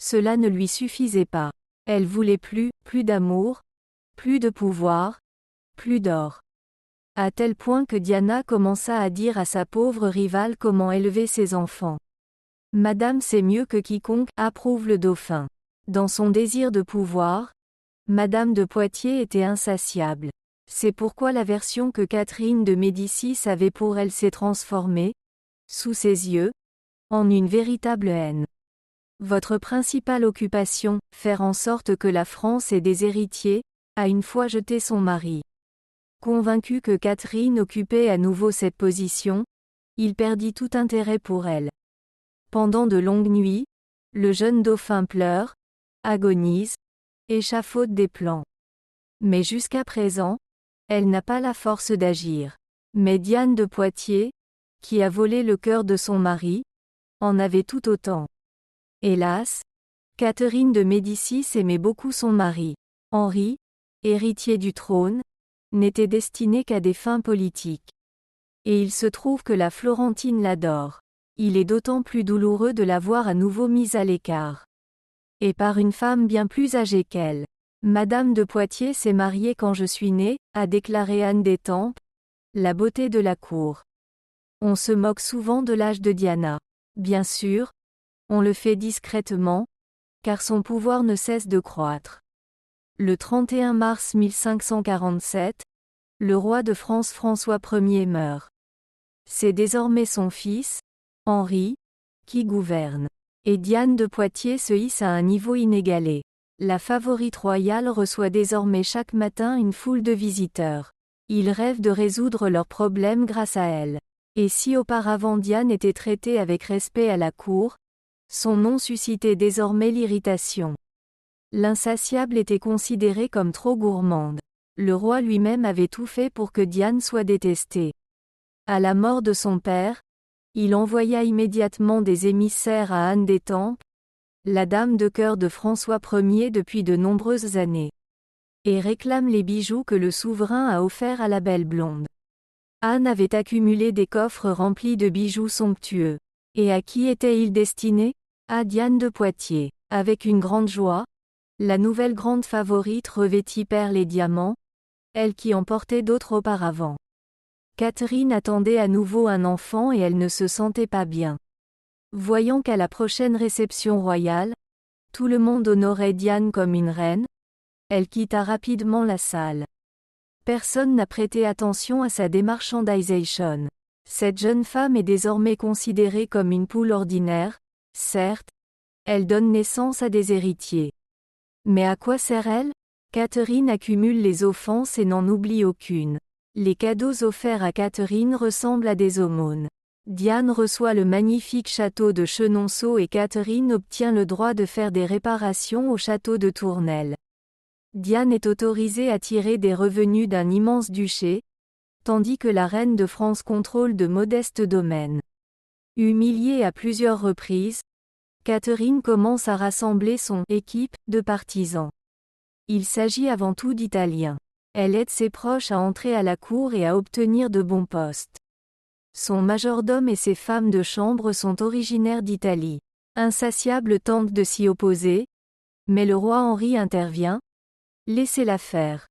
Cela ne lui suffisait pas. Elle voulait plus d'amour, plus de pouvoir, plus d'or. À tel point que Diana commença à dire à sa pauvre rivale comment élever ses enfants. Madame sait mieux que quiconque, approuve le dauphin. Dans son désir de pouvoir, Madame de Poitiers était insatiable. C'est pourquoi l'aversion que Catherine de Médicis avait pour elle s'est transformée, sous ses yeux, en une véritable haine. Votre principale occupation, faire en sorte que la France ait des héritiers, a une fois jeté son mari. Convaincu que Catherine occupait à nouveau cette position, il perdit tout intérêt pour elle. Pendant de longues nuits, le jeune dauphin pleure, agonise, échafaude des plans. Mais jusqu'à présent, elle n'a pas la force d'agir. Mais Diane de Poitiers, qui a volé le cœur de son mari, en avait tout autant. Hélas, Catherine de Médicis aimait beaucoup son mari. Henri, héritier du trône, n'était destiné qu'à des fins politiques. Et il se trouve que la Florentine l'adore. Il est d'autant plus douloureux de la voir à nouveau mise à l'écart. Et par une femme bien plus âgée qu'elle. Madame de Poitiers s'est mariée quand je suis née, a déclaré Anne d'Étampes, la beauté de la cour. On se moque souvent de l'âge de Diana. Bien sûr, on le fait discrètement, car son pouvoir ne cesse de croître. Le 31 mars 1547, le roi de France François Ier meurt. C'est désormais son fils, Henri, qui gouverne. Et Diane de Poitiers se hisse à un niveau inégalé. La favorite royale reçoit désormais chaque matin une foule de visiteurs. Ils rêvent de résoudre leurs problèmes grâce à elle. Et si auparavant Diane était traitée avec respect à la cour, son nom suscitait désormais l'irritation. L'insatiable était considérée comme trop gourmande. Le roi lui-même avait tout fait pour que Diane soit détestée. À la mort de son père, il envoya immédiatement des émissaires à Anne d'Étampes, la dame de cœur de François Ier depuis de nombreuses années, et réclame les bijoux que le souverain a offerts à la belle blonde. Anne avait accumulé des coffres remplis de bijoux somptueux. Et à qui étaient-ils destinés? À Diane de Poitiers. Avec une grande joie, la nouvelle grande favorite revêtit perles et diamants, elle qui en portait d'autres auparavant. Catherine attendait à nouveau un enfant et elle ne se sentait pas bien. Voyant qu'à la prochaine réception royale, tout le monde honorait Diane comme une reine, elle quitta rapidement la salle. Personne n'a prêté attention à sa démarchandisation. Cette jeune femme est désormais considérée comme une poule ordinaire, certes, elle donne naissance à des héritiers. Mais à quoi sert-elle? Catherine accumule les offenses et n'en oublie aucune. Les cadeaux offerts à Catherine ressemblent à des aumônes. Diane reçoit le magnifique château de Chenonceau et Catherine obtient le droit de faire des réparations au château de Tournelle. Diane est autorisée à tirer des revenus d'un immense duché, tandis que la reine de France contrôle de modestes domaines. Humiliée à plusieurs reprises, Catherine commence à rassembler son équipe de partisans. Il s'agit avant tout d'Italiens. Elle aide ses proches à entrer à la cour et à obtenir de bons postes. Son majordome et ses femmes de chambre sont originaires d'Italie. Insatiable tente de s'y opposer, mais le roi Henri intervient. Laissez-la faire.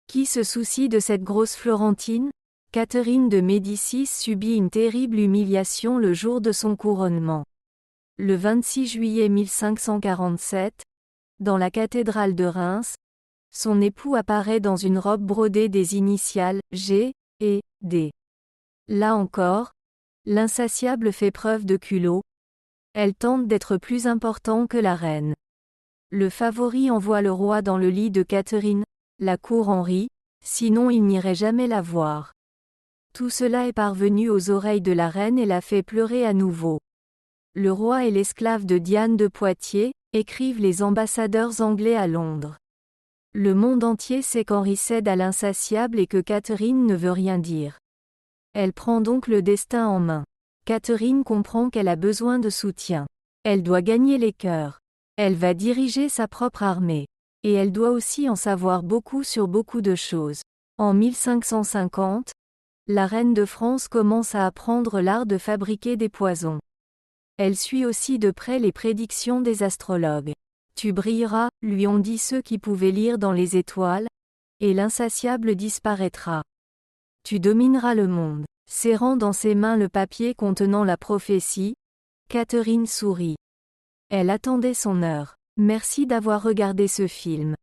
Qui se soucie de cette grosse Florentine? Catherine de Médicis subit une terrible humiliation le jour de son couronnement. Le 26 juillet 1547, dans la cathédrale de Reims, son époux apparaît dans une robe brodée des initiales G et D. Là encore, l'insatiable fait preuve de culot. Elle tente d'être plus important que la reine. Le favori envoie le roi dans le lit de Catherine, la cour Henri, sinon il n'irait jamais la voir. Tout cela est parvenu aux oreilles de la reine et la fait pleurer à nouveau. Le roi et l'esclave de Diane de Poitiers, écrivent les ambassadeurs anglais à Londres. Le monde entier sait qu'Henri cède à l'insatiable et que Catherine ne veut rien dire. Elle prend donc le destin en main. Catherine comprend qu'elle a besoin de soutien. Elle doit gagner les cœurs. Elle va diriger sa propre armée. Et elle doit aussi en savoir beaucoup sur beaucoup de choses. En 1550, la reine de France commence à apprendre l'art de fabriquer des poisons. Elle suit aussi de près les prédictions des astrologues. Tu brilleras, lui ont dit ceux qui pouvaient lire dans les étoiles, et l'insatiable disparaîtra. Tu domineras le monde. Serrant dans ses mains le papier contenant la prophétie, Catherine sourit. Elle attendait son heure. Merci d'avoir regardé ce film.